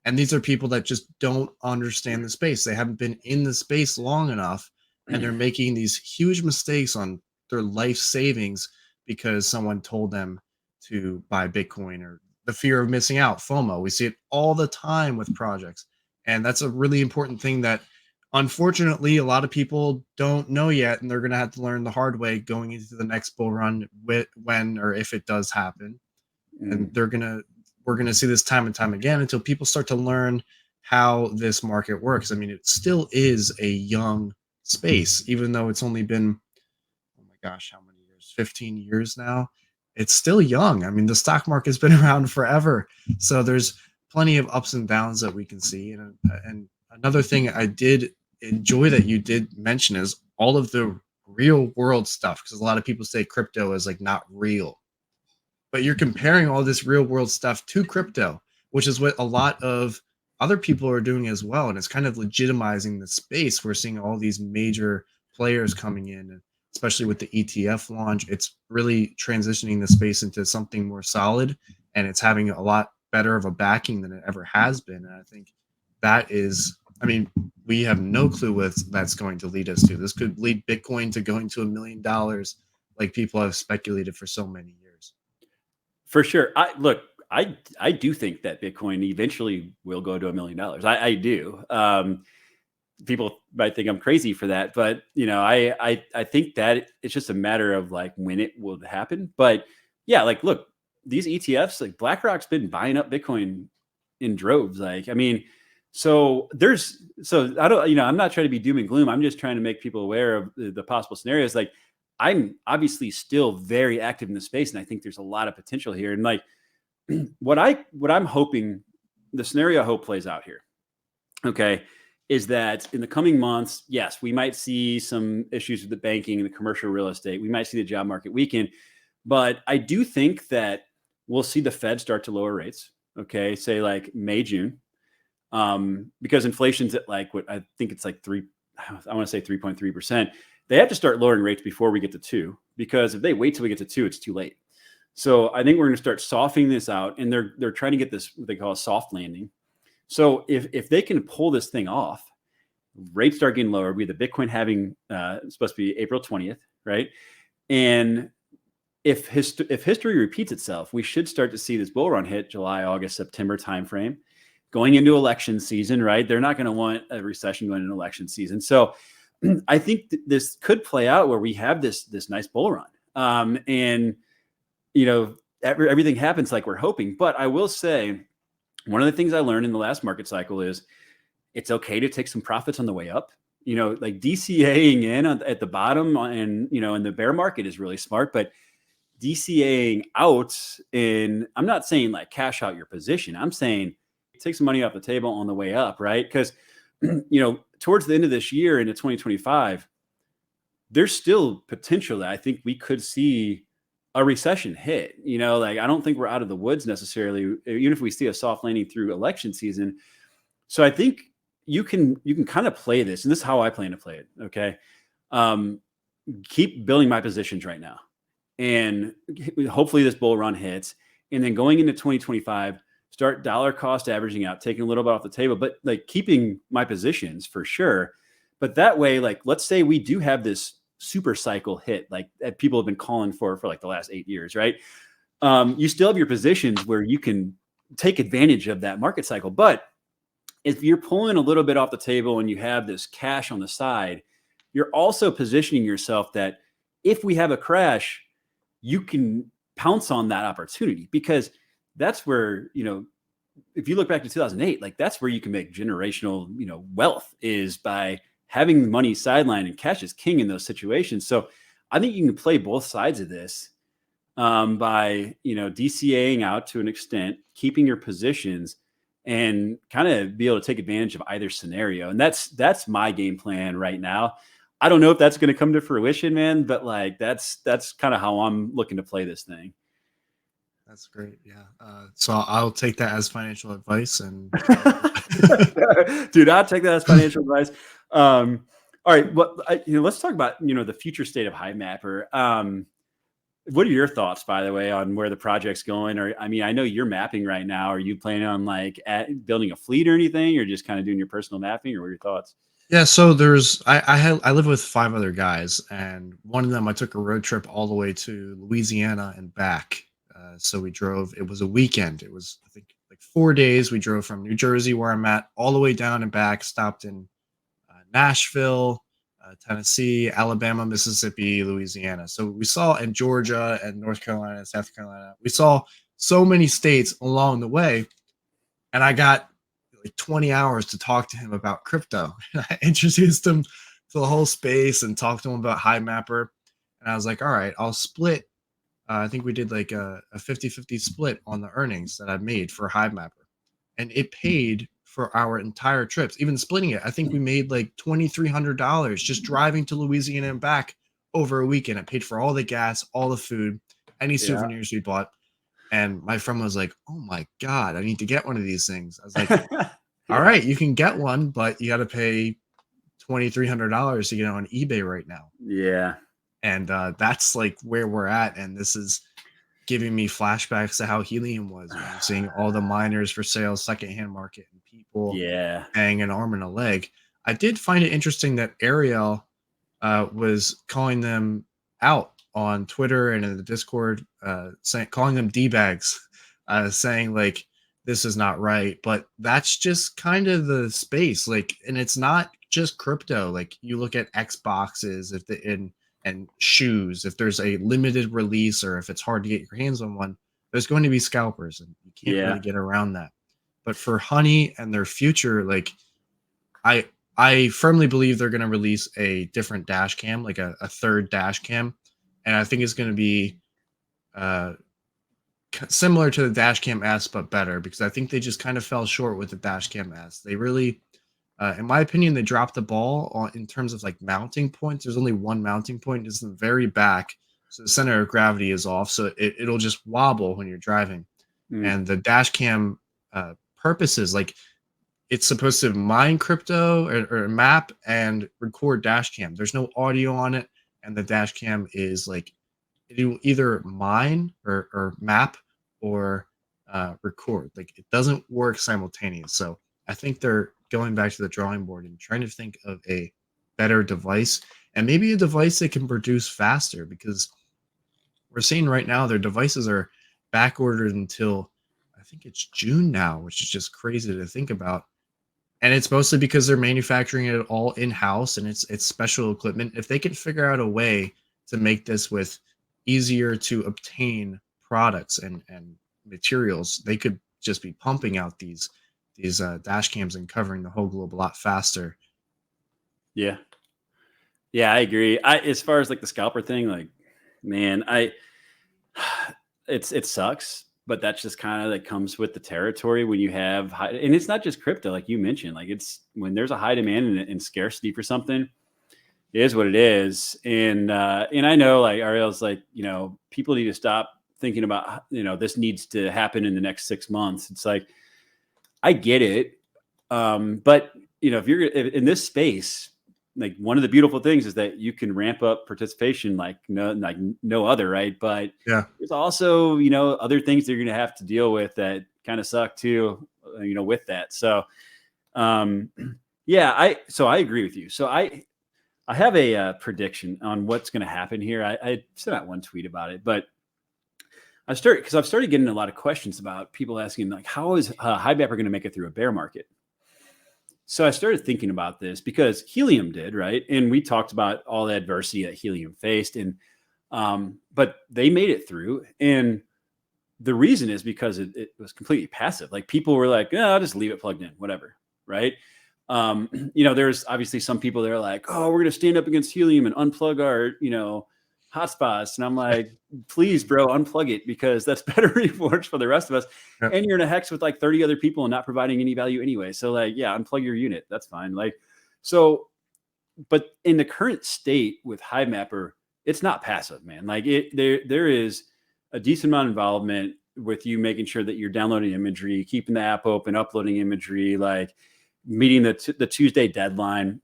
And these are people that just don't understand the space. They haven't been in the space long enough, and they're making these huge mistakes on their life savings because someone told them to buy Bitcoin, or the fear of missing out, FOMO. We see it all the time with projects. And that's a really important thing that unfortunately a lot of people don't know yet, and they're going to have to learn the hard way going into the next bull run, when or if it does happen. And we're going to see this time and time again until people start to learn how this market works. I mean, it still is a young space, even though it's only been, oh my gosh, how many years? 15 years now. It's still young. I mean, the stock market's been around forever. So there's plenty of ups and downs that we can see. And another thing I did enjoy that you did mention is all of the real world stuff, because a lot of people say crypto is like not real. But you're comparing all this real world stuff to crypto, which is what a lot of other people are doing as well. And it's kind of legitimizing the space. We're seeing all these major players coming in, and especially with the ETF launch, it's really transitioning the space into something more solid, and it's having a lot better of a backing than it ever has been. And I think that is, I mean, we have no clue what that's going to lead us to. This could lead Bitcoin to going to $1 million, like people have speculated for so many years. For sure. I do think that Bitcoin eventually will go to $1 million. I do. People might think I'm crazy for that, but I think that it's just a matter of like when it will happen. But yeah, like, look, these ETFs, like BlackRock's been buying up Bitcoin in droves. Like, I mean, so I don't, I'm not trying to be doom and gloom. I'm just trying to make people aware of the possible scenarios. Like, I'm obviously still very active in the space, and I think there's a lot of potential here. And like, what I'm hoping, the scenario I hope plays out here, okay, is that in the coming months, yes, we might see some issues with the banking and the commercial real estate. We might see the job market weaken, but I do think that we'll see the Fed start to lower rates. Okay, say like May, June, because inflation's at like what I think it's like I want to say 3.3%. They have to start lowering rates before we get to 2, because if they wait till we get to 2, it's too late. So I think we're going to start softening this out, and they're trying to get this what they call a soft landing. So if they can pull this thing off, rates start getting lower. We have the Bitcoin having supposed to be April 20th, right? And if history repeats itself, we should start to see this bull run hit July, August, September timeframe, going into election season. Right? They're not going to want a recession going into election season. So I think this could play out where we have this nice bull run, and everything happens like we're hoping. But I will say, one of the things I learned in the last market cycle is it's okay to take some profits on the way up. Like DCAing in at the bottom, and in the bear market is really smart, but DCAing out, and I'm not saying like cash out your position. I'm saying take some money off the table on the way up, right? Because towards the end of this year into 2025, there's still potential that I think we could see a recession hit. Like I don't think we're out of the woods necessarily, even if we see a soft landing through election season. So I think you can kind of play this, and this is how I plan to play it. Okay. Keep building my positions right now, and hopefully this bull run hits, and then going into 2025, start dollar cost averaging out, taking a little bit off the table, but like keeping my positions for sure. But that way, like, let's say we do have this super cycle hit, like that people have been calling for like the last 8 years, right? You still have your positions where you can take advantage of that market cycle. But if you're pulling a little bit off the table and you have this cash on the side, you're also positioning yourself that if we have a crash, you can pounce on that opportunity, because that's where, if you look back to 2008, like that's where you can make generational, wealth, is by having the money sidelined, and cash is king in those situations. So I think you can play both sides of this by, DCAing out to an extent, keeping your positions, and kind of be able to take advantage of either scenario. And that's my game plan right now. I don't know if that's going to come to fruition, man, but like that's kind of how I'm looking to play this thing. That's great. Yeah. So I'll take that as financial advice, and dude, I'll take that as financial advice. All right. Well, let's talk about, the future state of Hivemapper. What are your thoughts, by the way, on where the project's going? Or, I mean, I know you're mapping right now. Are you planning on like building a fleet or anything, or just kind of doing your personal mapping, or what are your thoughts? yeah. So I live with 5 other guys, and one of them I took a road trip all the way to Louisiana and back. So we drove. It was a weekend. It was, I think, like 4 days. We drove from New Jersey, where I'm at, all the way down and back. Stopped in Nashville, Tennessee, Alabama, Mississippi, Louisiana. So we saw in Georgia and North Carolina, South Carolina. We saw so many states along the way, and I got like 20 hours to talk to him about crypto. I introduced him to the whole space and talked to him about Hivemapper. And I was like, all right, I'll split. I think we did like a 50-50 split on the earnings that I made for Hivemapper. And it paid for our entire trips. Even splitting it, I think we made like $2,300 just driving to Louisiana and back over a weekend. It paid for all the gas, all the food, any souvenirs we bought. And my friend was like, "Oh my God, I need to get one of these things." I was like, "All right, you can get one, but you got to pay $2,300 to get it on eBay right now." Yeah. And that's like where we're at. And this is giving me flashbacks to how Helium was, seeing all the miners for sale, secondhand market, and people paying an arm and a leg. I did find it interesting that Ariel was calling them out on Twitter and in the Discord, calling them D-bags, saying like, this is not right. But that's just kind of the space. Like, and it's not just crypto. Like, you look at Xboxes, and shoes, if there's a limited release or if it's hard to get your hands on one, there's going to be scalpers, and you can't really get around that. But for Honey and their future, like I firmly believe they're going to release a different dash cam, like a third dash cam. And I think it's going to be similar to the Dashcam S, but better, because I think they just kind of fell short with the Dashcam S. They really, in my opinion, they dropped the ball in terms of like mounting points. There's only one mounting point, it's in the very back, so the center of gravity is off, so it'll just wobble when you're driving. And the Dashcam purposes, like, it's supposed to mine crypto or map and record Dashcam. There's no audio on it, and the Dashcam is like, it'll either mine or map or record. Like, it doesn't work simultaneous. So I think they're going back to the drawing board and trying to think of a better device, and maybe a device that can produce faster, because we're seeing right now their devices are back ordered until I think it's June now, which is just crazy to think about. And it's mostly because they're manufacturing it all in-house and it's special equipment. If they can figure out a way to make this with easier to obtain products and materials, they could just be pumping out these dash cams and covering the whole globe a lot faster. Yeah. Yeah, I agree. As far as like the scalper thing, like, man, it sucks, but that's just kind of like comes with the territory when you have high, and it's not just crypto, like you mentioned, like it's when there's a high demand and scarcity for something, it is what it is. And I know like Ariel's like, people need to stop thinking about, this needs to happen in the next 6 months. It's like, I get it. But if you're in this space, like one of the beautiful things is that you can ramp up participation like no other, right? But Yeah. there's also, other things that you're going to have to deal with that kind of suck too, with that. So, yeah, I agree with you. So I have a prediction on what's going to happen here. I sent out one tweet about it, but I've started getting a lot of questions about people asking like, how is Hivemapper going to make it through a bear market? So I started thinking about this because Helium did, right? And we talked about all the adversity that Helium faced, and but they made it through. And the reason is because it was completely passive. Like people were like, "Yeah, I'll just leave it plugged in, whatever," right? There's obviously some people that are like, "Oh, we're gonna stand up against Helium and unplug our, hotspots," and I'm like, "Please, bro, unplug it because that's better rewards for the rest of us." Yep. And you're in a hex with like 30 other people and not providing any value anyway. So like, yeah, unplug your unit. That's fine. Like, so, but in the current state with Hivemapper, it's not passive, man. Like there is a decent amount of involvement with you making sure that you're downloading imagery, keeping the app open, uploading imagery, like meeting the Tuesday deadline.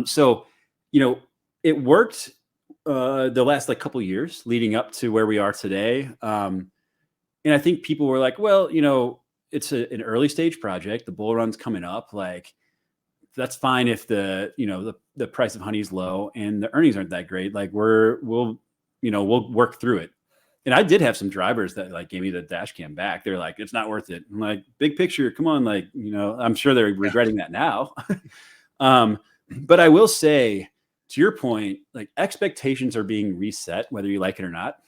So, it worked the last like couple years leading up to where we are today. And I think people were like, well, it's an early stage project. The bull run's coming up. Like, that's fine if the price of honey is low and the earnings aren't that great. Like we'll work through it. And I did have some drivers that like gave me the dash cam back. They're like, it's not worth it. I'm like, big picture, come on. Like, I'm sure they're regretting that now. But I will say, to your point, like expectations are being reset, whether you like it or not.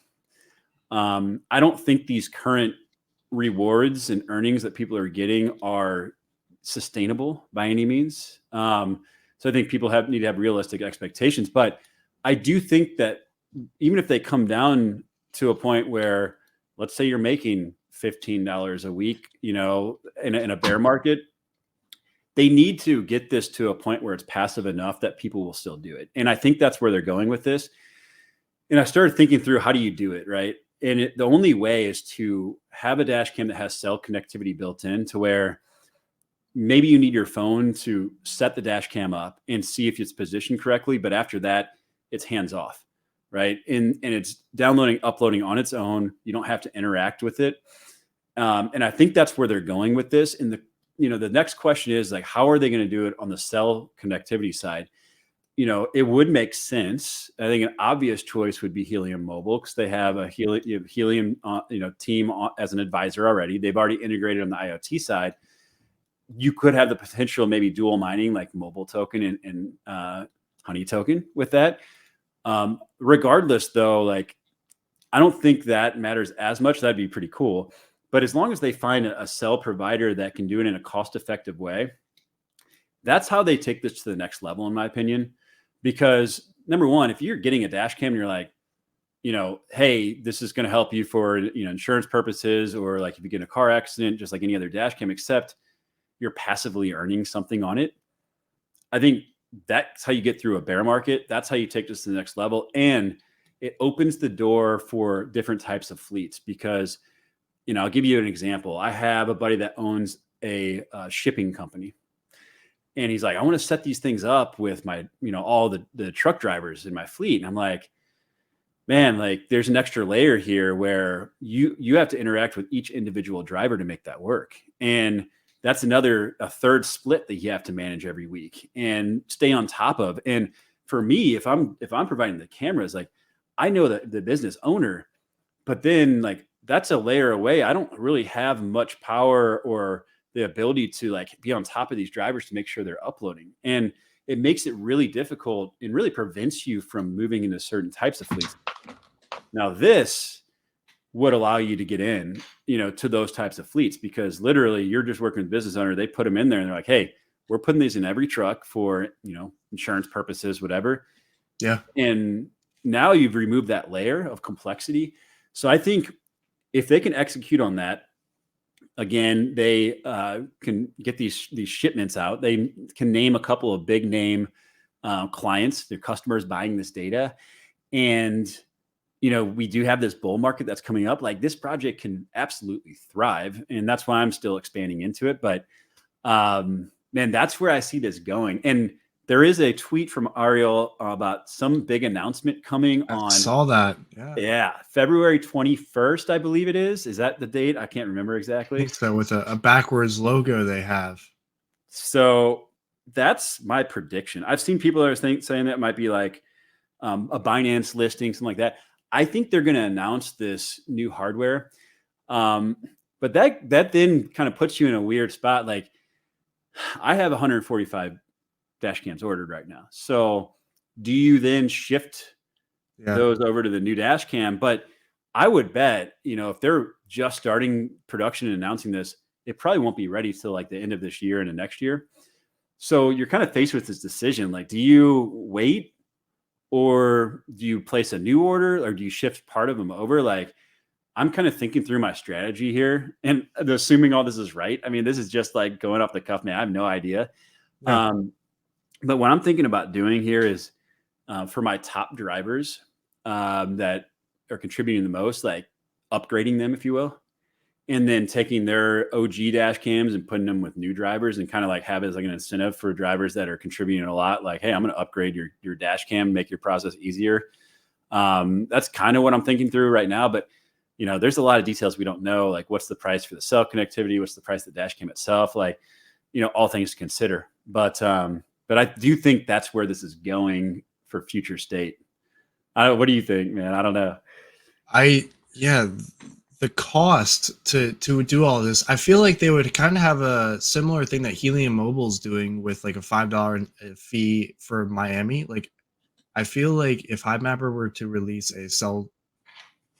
I don't think these current rewards and earnings that people are getting are sustainable by any means. So I think people need to have realistic expectations. But I do think that even if they come down to a point where, let's say you're making $15 a week, in a bear market, they need to get this to a point where it's passive enough that people will still do it. And I think that's where they're going with this. And I started thinking through, how do you do it, right? And the only way is to have a dash cam that has cell connectivity built in, to where maybe you need your phone to set the dash cam up and see if it's positioned correctly. But after that, it's hands off, right? And it's downloading, uploading on its own. You don't have to interact with it. And I think that's where they're going with this. And the next question is like, how are they going to do it on the cell connectivity side? It would make sense. I think an obvious choice would be Helium Mobile, because they have a Helium team as an advisor already. They've already integrated on the IoT side. You could have the potential maybe dual mining, like mobile token and honey token with that. Regardless, though, like I don't think that matters as much. That'd be pretty cool. But as long as they find a cell provider that can do it in a cost-effective way, that's how they take this to the next level, in my opinion. Because number one, if you're getting a dash cam and you're like, hey, this is going to help you for insurance purposes, or like if you get in a car accident, just like any other dash cam, except you're passively earning something on it. I think that's how you get through a bear market. That's how you take this to the next level. And it opens the door for different types of fleets, because, I'll give you an example. I have a buddy that owns a shipping company. And he's like, I want to set these things up with my, all the truck drivers in my fleet. And I'm like, man, like there's an extra layer here where you have to interact with each individual driver to make that work. And that's a third split that you have to manage every week and stay on top of. And for me, if I'm providing the cameras, like I know the business owner, but then like that's a layer away. I don't really have much power or the ability to like be on top of these drivers to make sure they're uploading. And it makes it really difficult and really prevents you from moving into certain types of fleets. Now, this would allow you to get in, to those types of fleets, because literally you're just working with the business owner. They put them in there and they're like, hey, we're putting these in every truck for, insurance purposes, whatever. Yeah. And now you've removed that layer of complexity. So I think if they can execute on that, again, they can get these shipments out. They can name a couple of big name clients, their customers buying this data. And, we do have this bull market that's coming up. Like this project can absolutely thrive. And that's why I'm still expanding into it. But man, that's where I see this going. And there is a tweet from Ariel about some big announcement coming on. I saw that. Yeah. February 21st, I believe it is. Is that the date? I can't remember exactly. I think so, with a backwards logo they have. So that's my prediction. I've seen people that are saying that might be like a Binance listing, something like that. I think they're going to announce this new hardware. But that then kind of puts you in a weird spot. Like I have 145 dash cams ordered right now. So do you then shift those over to the new dash cam? But I would bet, if they're just starting production and announcing this, it probably won't be ready till like the end of this year and the next year. So you're kind of faced with this decision. Like, do you wait, or do you place a new order, or do you shift part of them over? Like, I'm kind of thinking through my strategy here, and assuming all this is right. I mean, this is just like going off the cuff, man. I have no idea. Yeah. But what I'm thinking about doing here is for my top drivers that are contributing the most, like upgrading them, if you will, and then taking their OG dash cams and putting them with new drivers, and kind of like have it as like an incentive for drivers that are contributing a lot. Like, hey, I'm going to upgrade your dash cam, make your process easier. That's kind of what I'm thinking through right now. But there's a lot of details we don't know. Like, what's the price for the cell connectivity? What's the price of the dash cam itself? Like, all things to consider. But I do think that's where this is going for future state. What do you think, man? I don't know. The cost to do all this, I feel like they would kind of have a similar thing that Helium Mobile's doing with like a $5 fee for Miami. Like, I feel like if Hivemapper were to release a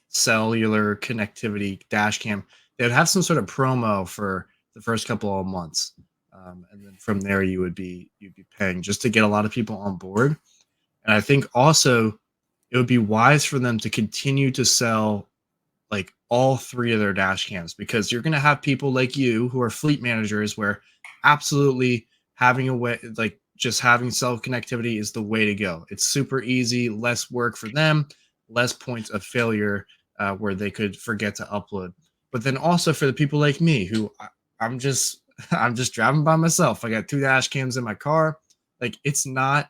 cellular connectivity dash cam, they would have some sort of promo for the first couple of months, and then from there you'd be paying just to get a lot of people on board. And I think also it would be wise for them to continue to sell like all three of their dash cams, because you're going to have people like you who are fleet managers where absolutely having a way, like just having cell connectivity is the way to go. It's super easy, less work for them, less points of failure where they could forget to upload. But then also for the people like me who I'm just driving by myself. I got two dash cams in my car. Like, it's not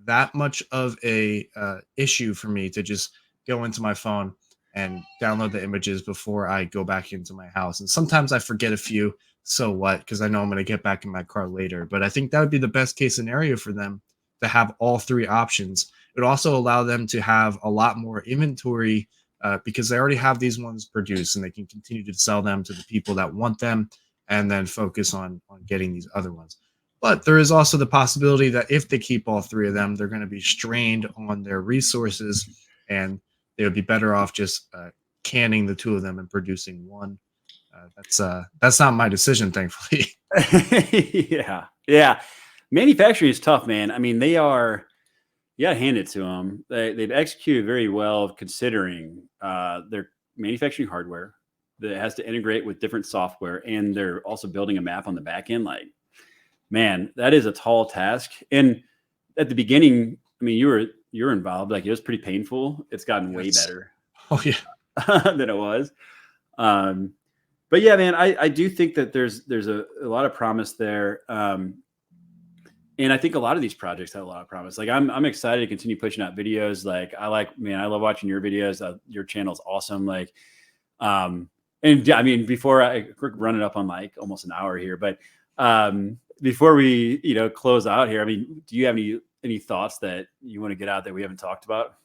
that much of a issue for me to just go into my phone and download the images before I go back into my house. And sometimes I forget a few, so what? Because I know I'm going to get back in my car later. But I think that would be the best case scenario for them, to have all three options. It would also allow them to have a lot more inventory because they already have these ones produced, and they can continue to sell them to the people that want them, and then focus on getting these other ones. But there is also the possibility that if they keep all three of them, they're going to be strained on their resources, and they would be better off just canning the two of them and producing one. That's not my decision, thankfully. Yeah. Manufacturing is tough, man. I mean, you got to hand it to them. They've executed very well, considering their manufacturing hardware that has to integrate with different software, and they're also building a map on the back end. Like, man, that is a tall task. And at the beginning, I mean, you're involved. Like, it was pretty painful. It's gotten way better. Oh yeah, than it was. But yeah, man, I do think that there's a lot of promise there. And I think a lot of these projects have a lot of promise. Like, I'm excited to continue pushing out videos. Like, I love watching your videos. Your channel's awesome. Like, and I mean, before we're running up on like almost an hour here, but before we close out here, I mean, do you have any thoughts that you want to get out that we haven't talked about?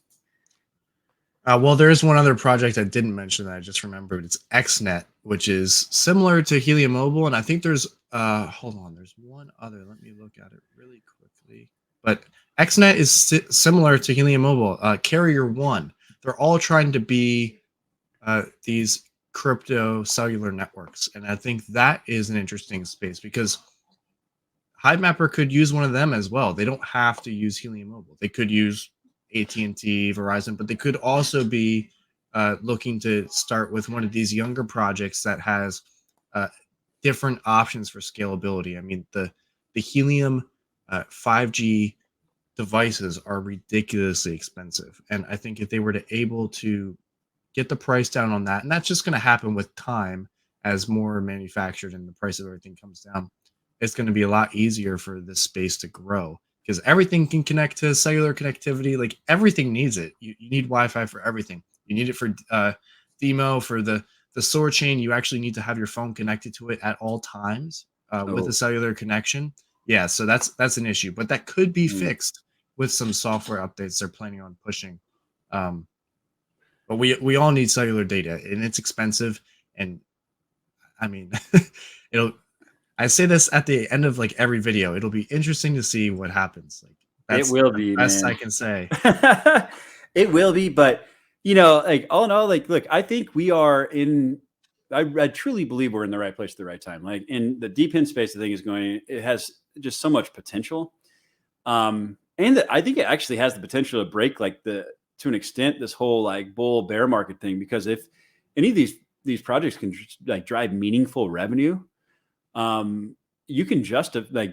Well, there is one other project I didn't mention that I just remembered. It's XNet, which is similar to Helium Mobile, and I think there's hold on, there's one other. Let me look at it really quickly. But XNet is similar to Helium Mobile. Carrier One. They're all trying to be these crypto cellular networks, and I think that is an interesting space because Hivemapper could use one of them as well. They don't have to use Helium Mobile. They could use AT&T, Verizon, but they could also be looking to start with one of these younger projects that has uh, different options for scalability. I mean, the Helium 5G devices are ridiculously expensive, and I think if they were to able to get the price down on that, and that's just going to happen with time as more are manufactured and the price of everything comes down, it's going to be a lot easier for this space to grow because everything can connect to cellular connectivity. Like everything needs it. You need Wi-Fi for everything. You need it for Demo for the SOAR chain. You actually need to have your phone connected to it at all times with a cellular connection. Yeah, so that's an issue, but that could be fixed with some software updates they're planning on pushing. But we all need cellular data, and it's expensive. And I mean, it'll. I say this at the end of like every video. It'll be interesting to see what happens. Like that's It will be, the best man. I can say. It will be, but you know, like all in all, like look, I think we are in. I truly believe we're in the right place at the right time. Like in the DePIN space, the thing is going. It has just so much potential, and I think it actually has the potential to break like to an extent this whole like bull bear market thing. Because if any of these projects can like drive meaningful revenue, you can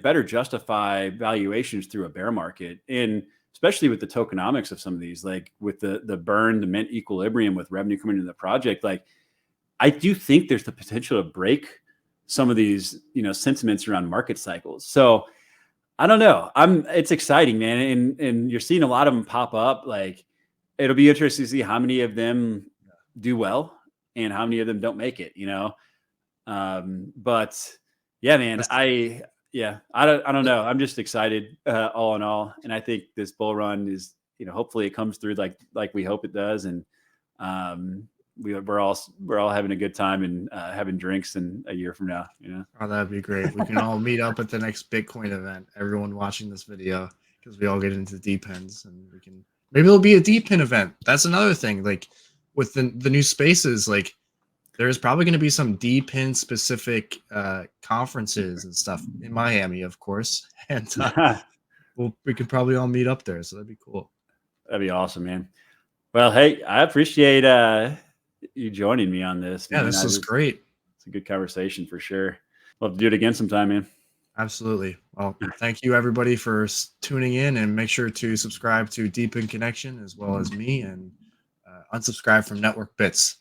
better justify valuations through a bear market, and especially with the tokenomics of some of these, like with the burn, the mint equilibrium with revenue coming into the project. Like I do think there's the potential to break some of these, sentiments around market cycles. So I don't know. It's exciting, man. And you're seeing a lot of them pop up. Like it'll be interesting to see how many of them do well and how many of them don't make it. But yeah, man, I don't know. I'm just excited, all in all. And I think this bull run is, hopefully it comes through like we hope it does. And, we're all having a good time and having drinks in a year from now. Oh, that'd be great. We can all meet up at the next Bitcoin event. Everyone watching this video, because we all get into DePINs, and maybe there'll be a DePIN event. That's another thing. Like with the new spaces, like there's probably going to be some DePIN specific conferences and stuff in Miami, of course, and we could probably all meet up there. So that'd be cool. That'd be awesome, man. Well, hey, I appreciate you joining me on this. Yeah, this was great. It's a good conversation for sure. We'll have to do it again sometime, man. Absolutely. Well, thank you everybody for tuning in, and make sure to subscribe to DePIN Connection as well as me, and unsubscribe from Network Bits.